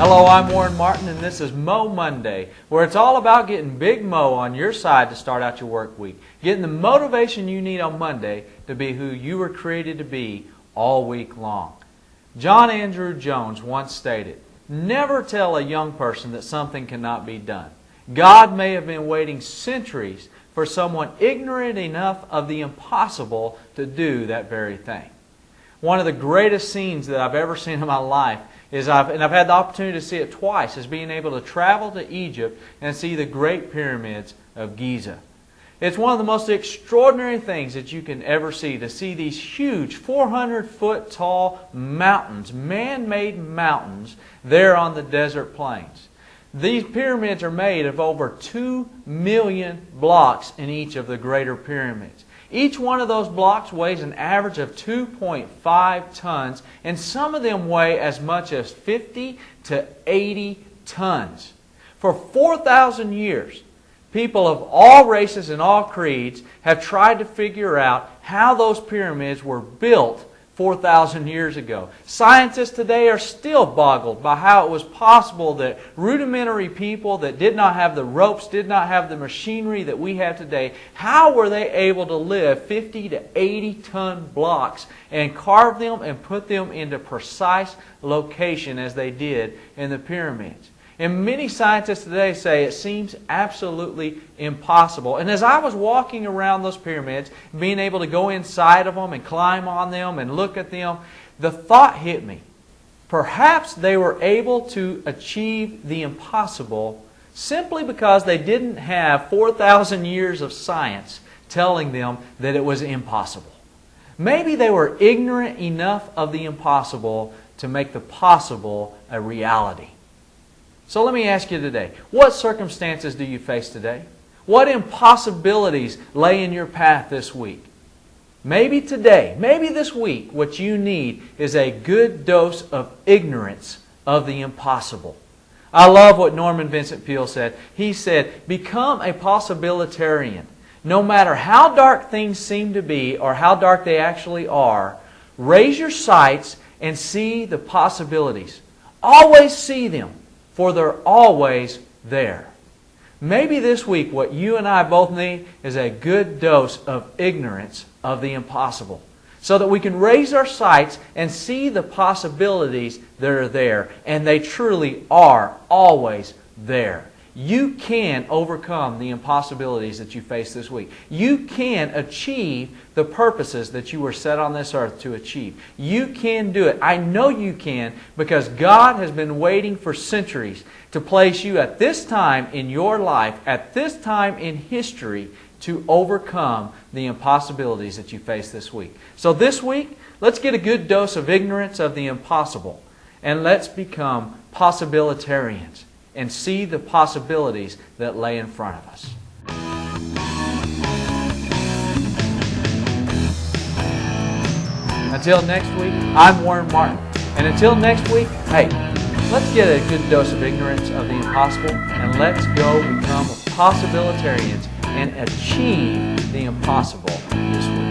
Hello, I'm Warren Martin, and this is Mo Monday, where it's all about getting Big Mo on your side to start out your work week. Getting the motivation you need on Monday to be who you were created to be all week long. John Andrew Jones once stated, "Never tell a young person that something cannot be done. God may have been waiting centuries for someone ignorant enough of the impossible to do that very thing." One of the greatest scenes that I've ever seen in my life is, I've had the opportunity to see it twice, is being able to travel to Egypt and see the Great Pyramids of Giza. It's one of the most extraordinary things that you can ever see, to see these huge 400-foot tall mountains, man-made mountains, there on the desert plains. These pyramids are made of over 2 million blocks in each of the greater pyramids. Each one of those blocks weighs an average of 2.5 tons, and some of them weigh as much as 50 to 80 tons. For 4,000 years, people of all races and all creeds have tried to figure out how those pyramids were built 4,000 years ago. Scientists today are still boggled by how it was possible that rudimentary people that did not have the ropes, did not have the machinery that we have today, how were they able to lift 50 to 80 ton blocks and carve them and put them into precise location as they did in the pyramids? And many scientists today say it seems absolutely impossible. And as I was walking around those pyramids, being able to go inside of them and climb on them and look at them, the thought hit me. Perhaps they were able to achieve the impossible simply because they didn't have 4,000 years of science telling them that it was impossible. Maybe they were ignorant enough of the impossible to make the possible a reality. So let me ask you today, what circumstances do you face today? What impossibilities lay in your path this week? Maybe today, maybe this week, what you need is a good dose of ignorance of the impossible. I love what Norman Vincent Peale said. He said, "Become a possibilitarian. No matter how dark things seem to be or how dark they actually are, raise your sights and see the possibilities. Always see them, for they're always there." Maybe this week what you and I both need is a good dose of ignorance of the impossible, so that we can raise our sights and see the possibilities that are there, and they truly are always there. You can overcome the impossibilities that you face this week. You can achieve the purposes that you were set on this earth to achieve. You can do it. I know you can, because God has been waiting for centuries to place you at this time in your life, at this time in history, to overcome the impossibilities that you face this week. So this week, let's get a good dose of ignorance of the impossible, and let's become possibilitarians and see the possibilities that lay in front of us. Until next week, I'm Warren Martin. And until next week, hey, let's get a good dose of ignorance of the impossible, and let's go become possibilitarians and achieve the impossible this week.